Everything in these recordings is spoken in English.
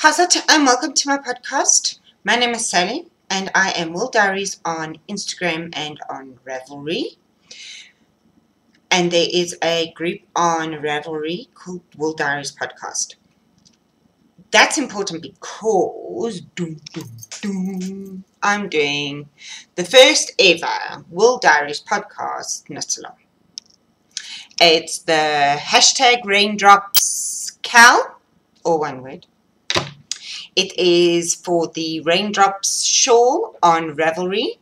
How's it? And welcome to my podcast. My name is Sally, and I am Wooldiaries on Instagram and on Ravelry. And there is a group on Ravelry called Wooldiaries Podcast. That's important because I'm doing the first ever Wooldiaries podcast knit along. It's the hashtag RaindropsKAL, or one word. It is for the Raindrops shawl on Ravelry.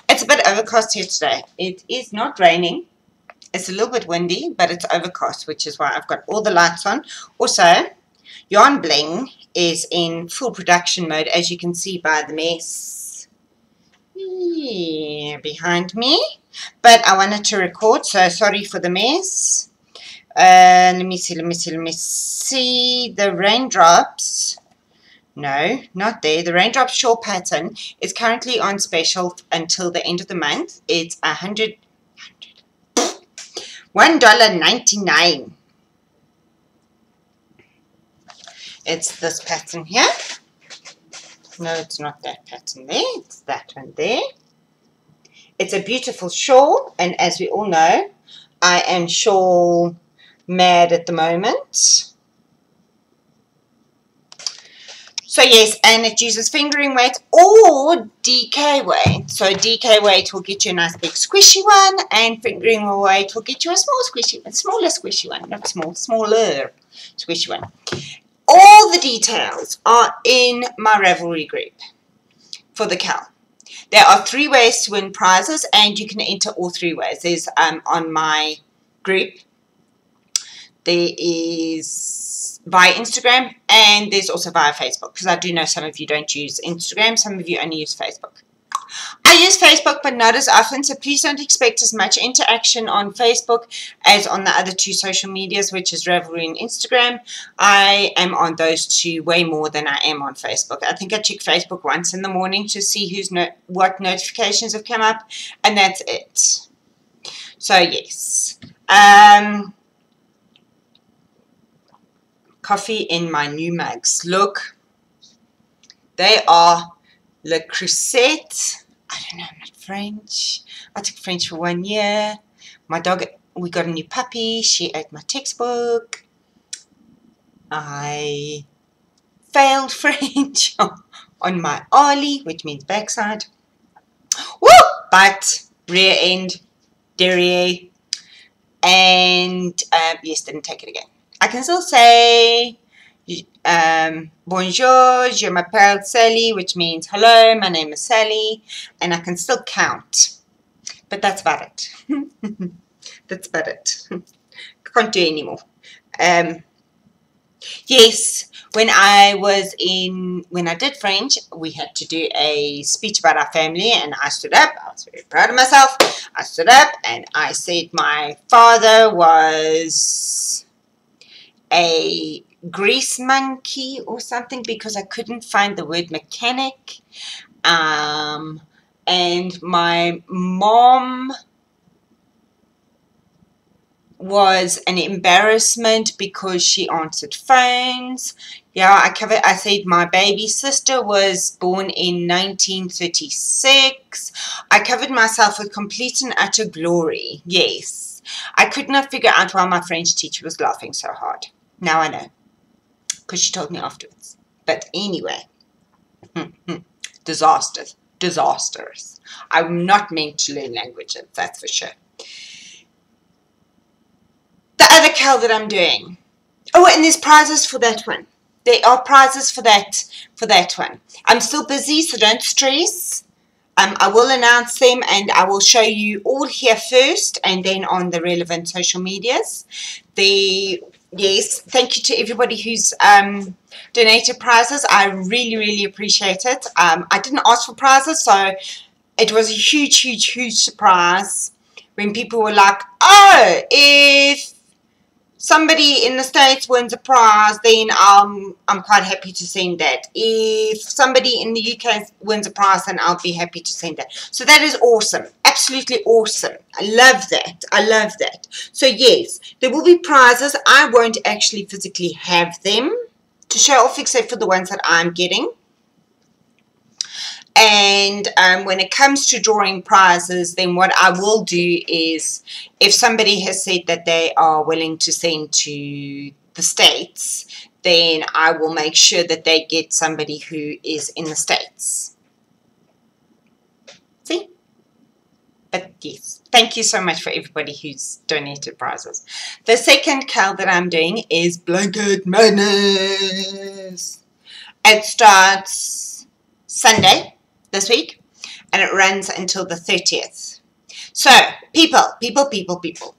It's a bit overcast here today. It is not raining. It's a little bit windy, but it's overcast, which is why I've got all the lights on. Also, Yarn Bling is in full production mode, as you can see by the mess behind me. But I wanted to record, so sorry for the mess. Let me see. The raindrops. No, not there. The raindrops shawl pattern is currently on special until the end of the month. It's $1.99. It's this pattern here. No, it's not that pattern there. It's that one there. It's a beautiful shawl, and as we all know, I am shawl mad at the moment. So yes, and it uses fingering weight or DK weight. So DK weight will get you a nice big squishy one, and fingering weight will get you a smaller squishy one, not small, smaller squishy one. All the details are in my Ravelry group for the KAL. There are 3 ways to win prizes, and you can enter all 3 ways. There's on my group, there is via Instagram, and there's also via Facebook, because I do know some of you don't use Instagram, some of you only use Facebook. I use Facebook, but not as often, so please don't expect as much interaction on Facebook as on the other 2 social medias, which is Ravelry and Instagram. I am on those 2 way more than I am on Facebook. I think I check Facebook once in the morning to see what notifications have come up, and that's it. So yes. Coffee in my new mugs. Look, they are Le Creuset. I don't know, I'm not French. I took French for 1 year. My dog, we got a new puppy. She ate my textbook. I failed French on my Ali, which means backside. Woo! But rear end, derriere, and yes, didn't take it again. I can still say bonjour, je m'appelle Sally, which means hello, my name is Sally, and I can still count. But that's about it. That's about it. Can't do anymore. Yes, when I did French, we had to do a speech about our family, and I stood up. I was very proud of myself. I stood up and I said my father was a grease monkey or something, because I couldn't find the word mechanic, and my mom was an embarrassment because she answered phones. Yeah, I said my baby sister was born in 1936. I covered myself with complete and utter glory. Yes, I could not figure out why my French teacher was laughing so hard. Now I know, because she told me afterwards. But anyway, disastrous. I'm not meant to learn languages, that's for sure. The other KAL that I'm doing. Oh, and there's prizes for that one. There are prizes for that one. I'm still busy, so don't stress. I will announce them, and I will show you all here first, and then on the relevant social medias. Yes, thank you to everybody who's donated prizes. I really, really appreciate it. I didn't ask for prizes, so it was a huge surprise when people were like, oh, if somebody in the States wins a prize, then I'm quite happy to send that. If somebody in the UK wins a prize, then I'll be happy to send that. So that is awesome. Absolutely awesome. I love that. I love that. So yes, there will be prizes. I won't actually physically have them to show off except for the ones that I'm getting. And when it comes to drawing prizes, then what I will do is, if somebody has said that they are willing to send to the States, then I will make sure that they get somebody who is in the States. See? But yes, thank you so much for everybody who's donated prizes. The second KAL that I'm doing is Blanket Madness. It starts Sunday this week, and it runs until the 30th. So, people.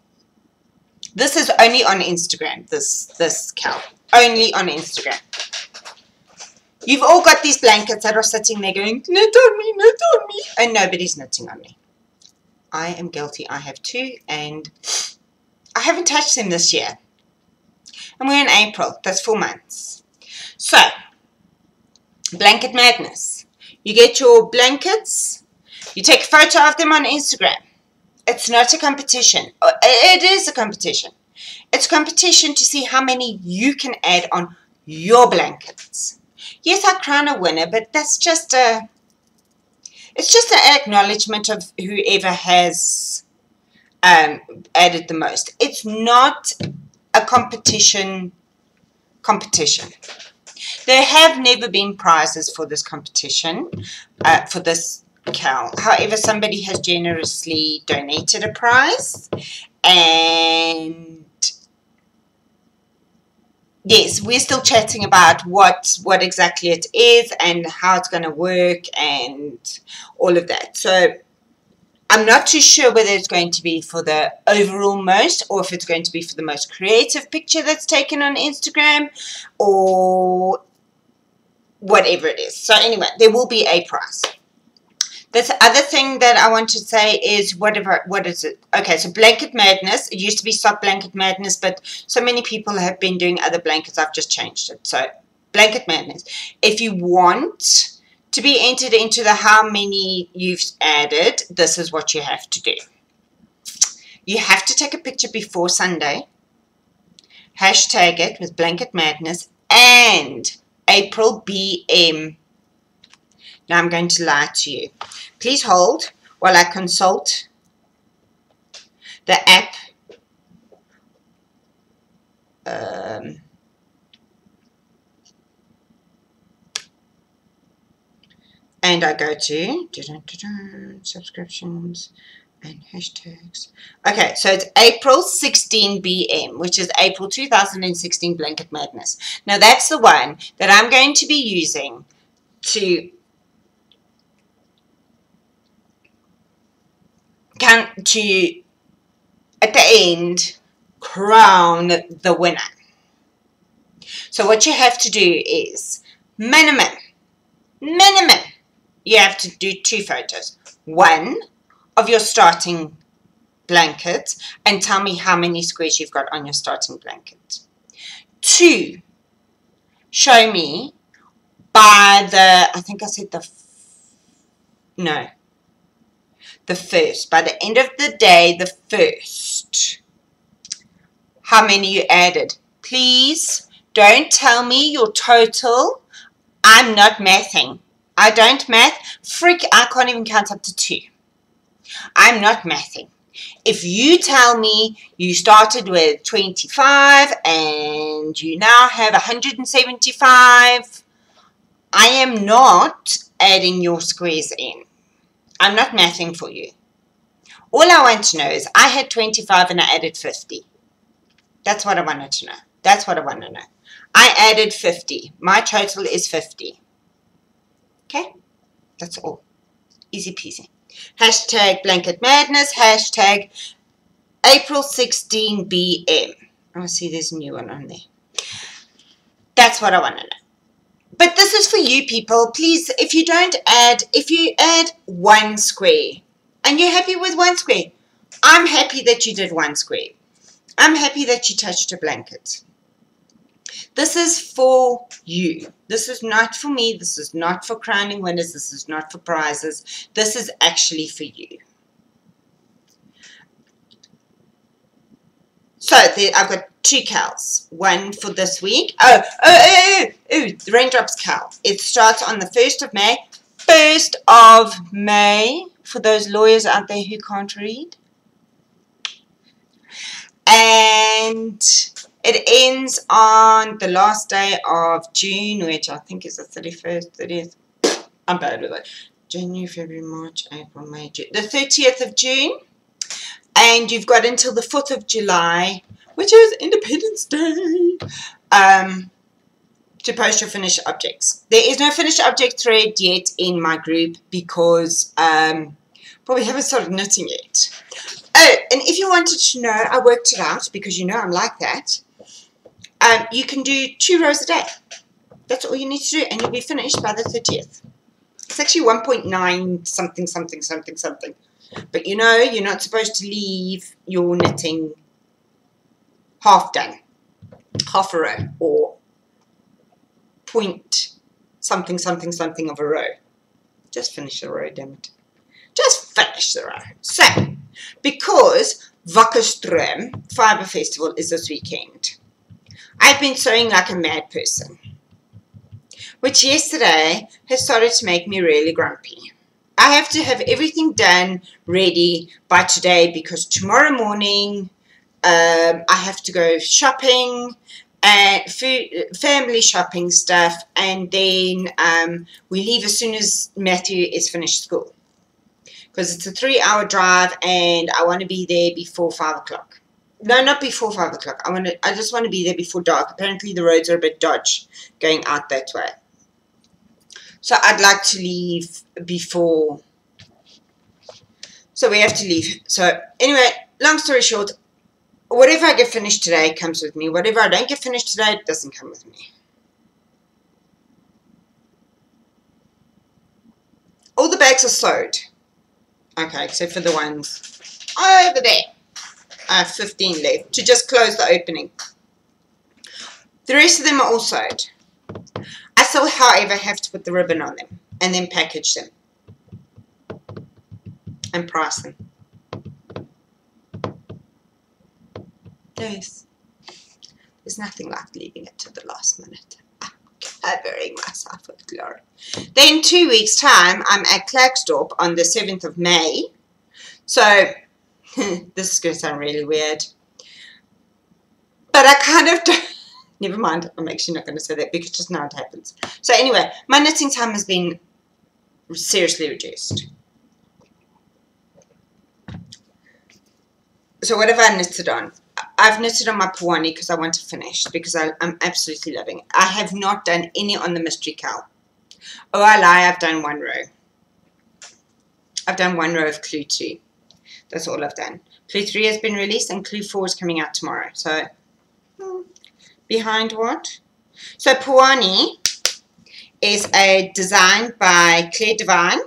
This is only on Instagram, this KAL. Only on Instagram. You've all got these blankets that are sitting there going, knit on me, knit on me. And nobody's knitting on me. I am guilty. I have two, and I haven't touched them this year. And we're in April. That's 4 months. So, Blanket Madness. You get your blankets, you take a photo of them on Instagram. It's not a competition. It is a competition. It's a competition to see how many you can add on your blankets. Yes, I crown a winner, but that's just it's just an acknowledgement of whoever has added the most. It's not a competition. There have never been prizes for this competition, for this KAL. However, somebody has generously donated a prize, and yes, we're still chatting about what exactly it is and how it's going to work and all of that. So I'm not too sure whether it's going to be for the overall most, or if it's going to be for the most creative picture that's taken on Instagram, or whatever it is. So anyway, there will be a prize. This other thing that I want to say is, what is it? Okay, so Blanket Madness. It used to be Sock Blanket Madness, but so many people have been doing other blankets, I've just changed it. So Blanket Madness. If you want to be entered into the how many you've added, this is what you have to do. You have to take a picture before Sunday, hashtag it with Blanket Madness and April BM. Now I'm going to lie to you. Please hold while I consult the app. And I go to subscriptions and hashtags. Okay, so it's April 16 BM, which is April 2016 Blanket Madness. Now that's the one that I'm going to be using to at the end crown the winner. So what you have to do is minimum. You have to do 2 photos. One of your starting blanket and tell me how many squares you've got on your starting blanket. 2, show me by the, I think I said the first, by the end of the day, the first, how many you added. Please don't tell me your total. I'm not mathing. I don't math. I can't even count up to 2. I'm not mathing. If you tell me you started with 25 and you now have 175, I am not adding your squares in. I'm not mathing for you. All I want to know is I had 25 and I added 50. That's what I wanted to know. That's what I want to know. I added 50. My total is 50. Okay? That's all. Easy peasy. Hashtag Blanket Madness. Hashtag April 16 BM. I see there's a new one on there. That's what I want to know. But this is for you people. Please, if you add 1 square and you're happy with 1 square, I'm happy that you did 1 square. I'm happy that you touched a blanket. This is for you. This is not for me. This is not for crowning winners. This is not for prizes. This is actually for you. So I've got 2 KALs. One for this week. The Raindrops KAL. It starts on the 1st of May. 1st of May, for those lawyers out there who can't read. And it ends on the last day of June, which I think is the 31st, 30th. I'm bad with it. January, February, March, April, May, June. The 30th of June. And you've got until the 4th of July, which is Independence Day, to post your finished objects. There is no finished object thread yet in my group because probably haven't started knitting yet. Oh, and if you wanted to know, I worked it out because you know I'm like that. You can do 2 rows a day. That's all you need to do, and you'll be finished by the 30th. It's actually 1.9 something, something, something, something. But you know, you're not supposed to leave your knitting half done, half a row, or point something, something, something of a row. Just finish the row, damn it. Just finish the row. So, because Wakkerstroom Fibre Festival is this weekend, I've been sewing like a mad person, which yesterday has started to make me really grumpy. I have to have everything done ready by today because tomorrow morning I have to go shopping and family shopping stuff, and then we leave as soon as Matthew is finished school because it's a 3-hour drive and I want to be there before 5 o'clock. No, not before 5 o'clock. I just want to be there before dark. Apparently the roads are a bit dodgy going out that way. So I'd like to leave before. So we have to leave. So anyway, long story short, whatever I get finished today comes with me. Whatever I don't get finished today, it doesn't come with me. All the bags are sewed. Okay, except for the ones over there. I have 15 left to just close the opening. The rest of them are all sewed. I still, however, have to put the ribbon on them and then package them and price them. Yes, there's nothing like leaving it to the last minute. I'm covering myself with glory. Then 2 weeks' time, I'm at Klerksdorp on the 7th of May. So, this is going to sound really weird. But I kind of don't. Never mind, I'm actually not going to say that because just now it happens. So anyway, my knitting time has been seriously reduced. So what have I knitted on? I've knitted on my Puani because I want to finish, because I'm absolutely loving it. I have not done any on the Mystery KAL. Oh, I lie, I've done 1 row. I've done 1 row of Clue 2. That's all I've done. Clue 3 has been released and Clue 4 is coming out tomorrow. So, behind what? So Puani is a design by Claire Devine,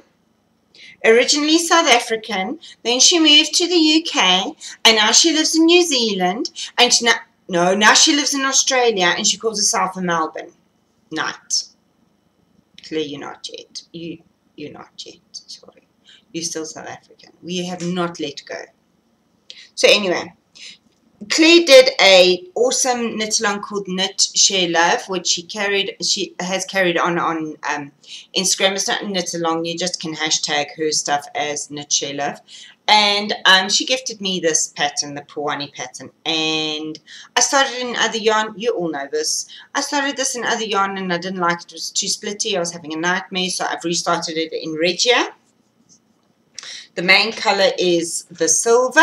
originally South African, then she moved to the UK, and now she lives in New Zealand, and now she lives in Australia, and she calls herself a Melbourne. Not. Claire, you're not yet. You're not yet. Sorry. You're still South African. We have not let go. So anyway, Claire did a awesome knit along called Knit Share Love, which she has carried on Instagram. It's not a knit along, you just can hashtag her stuff as Knit Share Love. And she gifted me this pattern, the Puani pattern, and I started in other yarn. You all know this. I started this in other yarn and I didn't like it. It was too splitty. I was having a nightmare, so I've restarted it in Regia. The main color is the silver.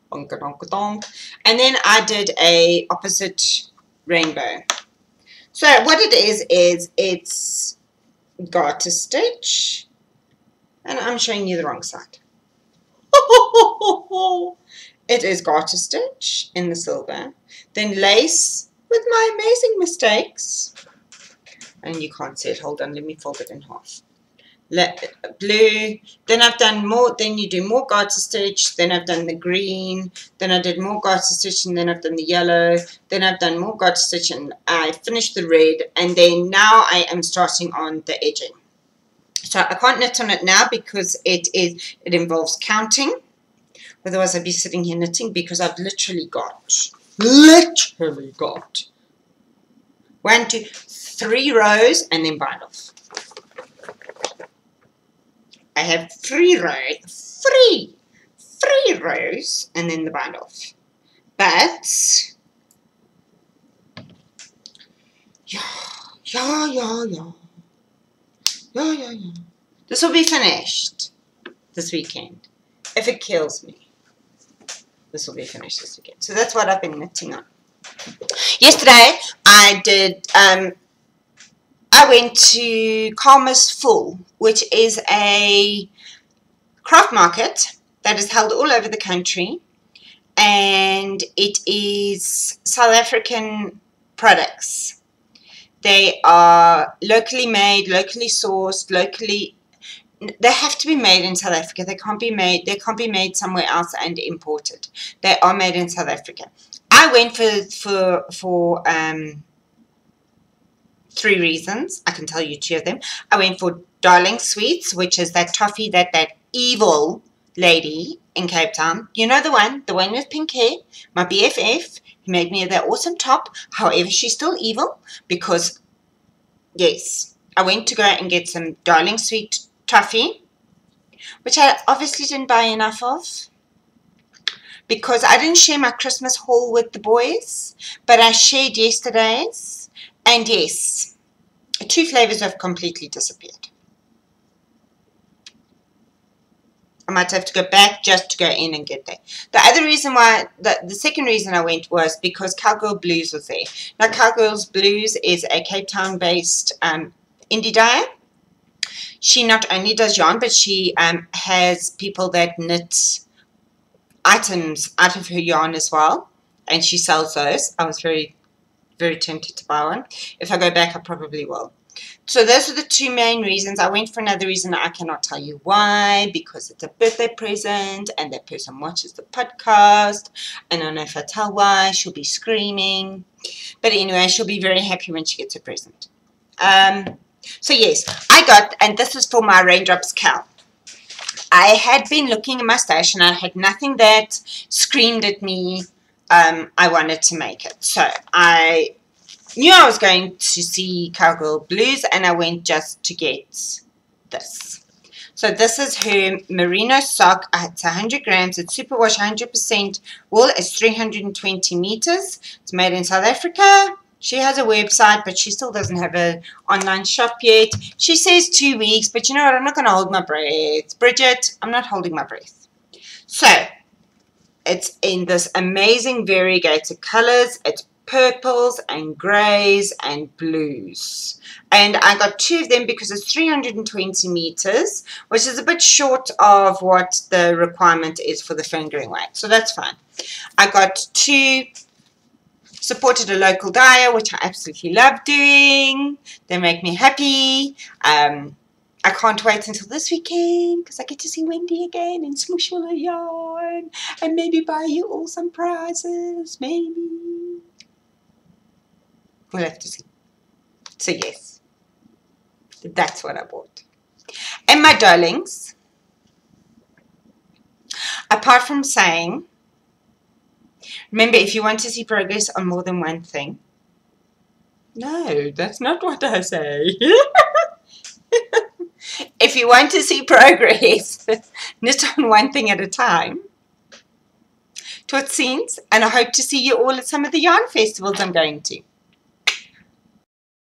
And then I did a opposite rainbow. So what it is it's garter stitch, and I'm showing you the wrong side. It is garter stitch in the silver, then lace with my amazing mistakes, and you can't see it. Hold on, let me fold it in half. blue, then I've done more, then you do more garter stitch, then I've done the green, then I did more garter stitch, and then I've done the yellow, then I've done more garter stitch, and I finished the red, and then now I am starting on the edging. So I can't knit on it now because it involves counting, otherwise I'd be sitting here knitting, because I've literally got 1, 2, 3 rows and then bind off. I have 3 rows, 3 rows, and then the bind off. But yeah. This will be finished this weekend. If it kills me, this will be finished this weekend. So that's what I've been knitting on. Yesterday I did. I went to Karma's Full, which is a craft market that is held all over the country, and it is South African products. They are locally made, locally sourced, they have to be made in South Africa. They can't be made somewhere else and imported. They are made in South Africa. I went for 3 reasons. I can tell you 2 of them. I went for Darling Sweets, which is that toffee that evil lady in Cape Town. You know the one with pink hair, my BFF. He made me that awesome top. However, she's still evil because, yes, I went to go and get some Darling Sweet toffee, which I obviously didn't buy enough of because I didn't share my Christmas haul with the boys, but I shared yesterday's, and yes, 2 flavors have completely disappeared. I might have to go back just to go in and get there. The other reason why, the second reason I went was because Cowgirl Blues was there. Now, Cowgirl Blues is a Cape Town-based indie dyer. She not only does yarn, but she has people that knit items out of her yarn as well, and she sells those. I was very, very tempted to buy one. If I go back, I probably will. So those are the 2 main reasons. I went for another reason. I cannot tell you why, because it's a birthday present and that person watches the podcast. And I don't know if I tell why, she'll be screaming. But anyway, she'll be very happy when she gets a present. So yes, I got, and this is for my RaindropsKAL. I had been looking in my stash and I had nothing that screamed at me I wanted to make it. So I knew I was going to see Cowgirl Blues, and I went just to get this. So this is her merino sock. It's 100 grams. It's superwash 100% wool. It's 320 meters. It's made in South Africa. She has a website, but she still doesn't have an online shop yet. She says 2 weeks, but you know what? I'm not going to hold my breath. Bridget, I'm not holding my breath. So it's in this amazing variegated colors. It's purples and greys and blues, and I got 2 of them because it's 320 meters, which is a bit short of what the requirement is for the fingering weight, so that's fine. I got 2, supported a local dyer, which I absolutely love doing. They make me happy. I can't wait until this weekend because I get to see Wendy again and smoosh all her yarn and maybe buy you all some prizes, maybe. We'll have to see. So yes, that's what I bought. And my darlings, apart from saying, remember, if you want to see progress on more than one thing, no, that's not what I say. If you want to see progress, knit on one thing at a time. Tot ziens, and I hope to see you all at some of the yarn festivals I'm going to.